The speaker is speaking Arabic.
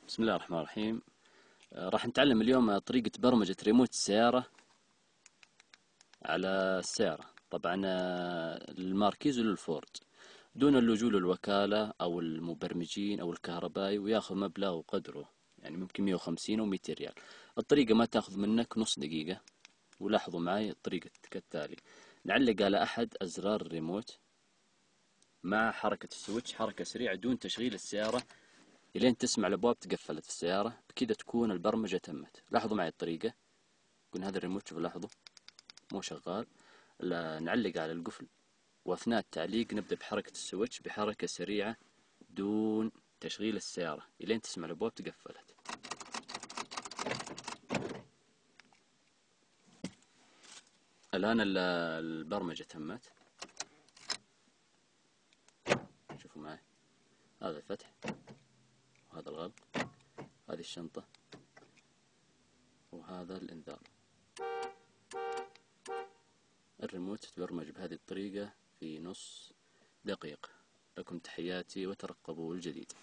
بسم الله الرحمن الرحيم. راح نتعلم اليوم طريقة برمجة ريموت السيارة على السيارة. طبعا الماركيز للفورد دون اللجوء للوكالة أو المبرمجين أو الكهربائي، وياخذ مبلغ وقدره، يعني ممكن 150 أو 200 ريال. الطريقة ما تاخذ منك نص دقيقة. ولاحظوا معي الطريقة كالتالي: نعلق على أحد أزرار الريموت مع حركة السويتش حركة سريعة دون تشغيل السيارة إلين تسمع الأبواب تقفلت في السيارة. بكذا تكون البرمجة تمت. لاحظوا معي الطريقة. يكون هذا الريموت، شوفوا لاحظوا مو شغال. نعلق على القفل، وأثناء التعليق نبدأ بحركة السويتش بحركة سريعة دون تشغيل السيارة إلين تسمع الأبواب تقفلت. الآن البرمجة تمت. شوفوا معي، هذا الفتح وهذا الغلق، هذه الشنطة وهذا الإنذار. الريموت تبرمج بهذه الطريقة في نص دقيقة. لكم تحياتي وترقبوا الجديد.